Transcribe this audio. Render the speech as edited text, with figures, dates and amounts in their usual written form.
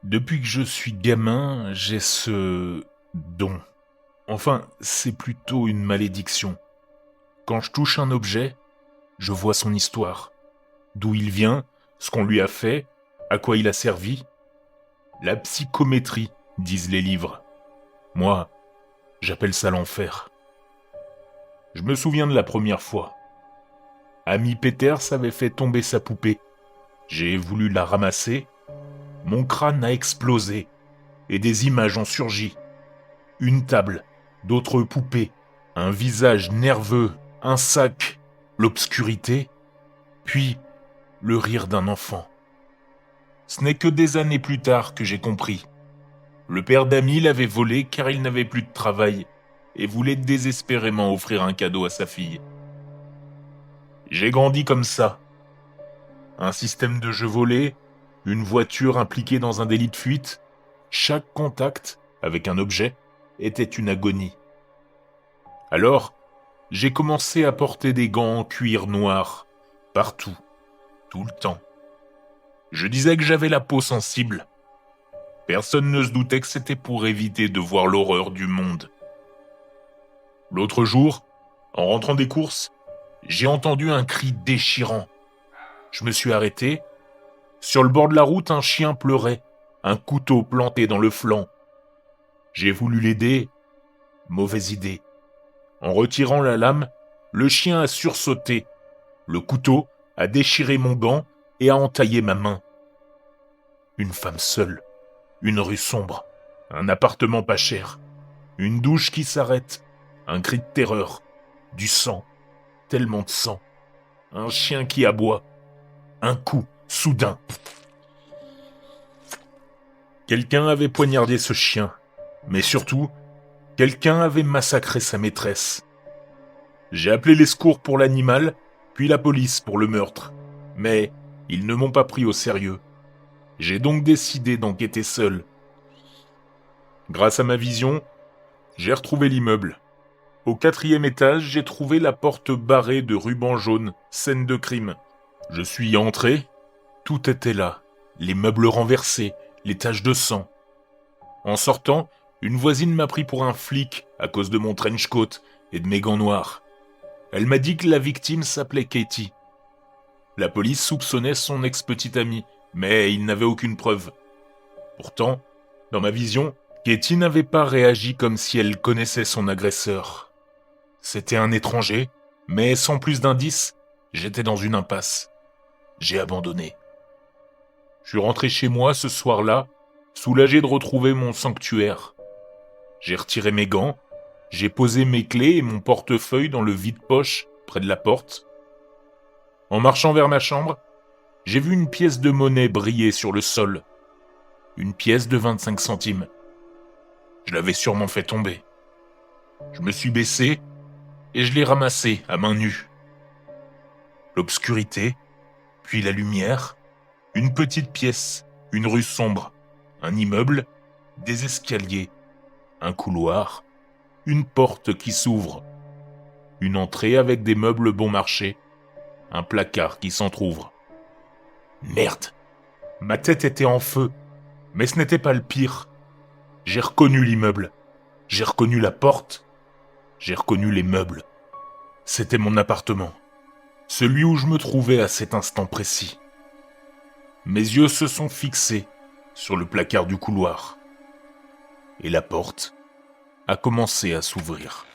Depuis que je suis gamin, j'ai ce don. Enfin, c'est plutôt une malédiction. Quand je touche un objet, je vois son histoire. D'où il vient, ce qu'on lui a fait, à quoi il a servi. La psychométrie, disent les livres. Moi, j'appelle ça l'enfer. Je me souviens de la première fois. Ami Peters avait fait tomber sa poupée. J'ai voulu la ramasser. Mon crâne a explosé et des images ont surgi. Une table, d'autres poupées, un visage nerveux, un sac, l'obscurité, puis le rire d'un enfant. Ce n'est que des années plus tard que j'ai compris. Le père d'Amy l'avait volé car il n'avait plus de travail et voulait désespérément offrir un cadeau à sa fille. J'ai grandi comme ça. Un système de jeu volé, une voiture impliquée dans un délit de fuite, chaque contact avec un objet était une agonie. Alors, j'ai commencé à porter des gants en cuir noir, partout, tout le temps. Je disais que j'avais la peau sensible. Personne ne se doutait que c'était pour éviter de voir l'horreur du monde. L'autre jour, en rentrant des courses, j'ai entendu un cri déchirant. Je me suis arrêté. Sur le bord de la route, un chien pleurait, un couteau planté dans le flanc. J'ai voulu l'aider. Mauvaise idée. En retirant la lame, le chien a sursauté. Le couteau a déchiré mon gant et a entaillé ma main. Une femme seule, une rue sombre, un appartement pas cher, une douche qui s'arrête, un cri de terreur, du sang, tellement de sang, un chien qui aboie, un coup soudain. Quelqu'un avait poignardé ce chien, mais surtout, quelqu'un avait massacré sa maîtresse. J'ai appelé les secours pour l'animal, puis la police pour le meurtre, mais ils ne m'ont pas pris au sérieux. J'ai donc décidé d'enquêter seul. Grâce à ma vision, j'ai retrouvé l'immeuble. Au 4e étage, j'ai trouvé la porte barrée de rubans jaunes, scène de crime. Je suis entré, tout était là, les meubles renversés, les taches de sang. En sortant, une voisine m'a pris pour un flic à cause de mon trench coat et de mes gants noirs. Elle m'a dit que la victime s'appelait Katie. La police soupçonnait son ex-petite amie, mais il n'avait aucune preuve. Pourtant, dans ma vision, Katie n'avait pas réagi comme si elle connaissait son agresseur. C'était un étranger, mais sans plus d'indices, j'étais dans une impasse. J'ai abandonné. Je suis rentré chez moi ce soir-là, soulagé de retrouver mon sanctuaire. J'ai retiré mes gants, j'ai posé mes clés et mon portefeuille dans le vide-poche près de la porte. En marchant vers ma chambre, j'ai vu une pièce de monnaie briller sur le sol. Une pièce de 25 centimes. Je l'avais sûrement fait tomber. Je me suis baissé et je l'ai ramassée à main nue. L'obscurité, puis la lumière, une petite pièce, une rue sombre, un immeuble, des escaliers, un couloir, une porte qui s'ouvre, une entrée avec des meubles bon marché, un placard qui s'entr'ouvre. Merde! Ma tête était en feu, mais ce n'était pas le pire. J'ai reconnu l'immeuble, j'ai reconnu la porte, j'ai reconnu les meubles. C'était mon appartement, celui où je me trouvais à cet instant précis. Mes yeux se sont fixés sur le placard du couloir, et la porte a commencé à s'ouvrir.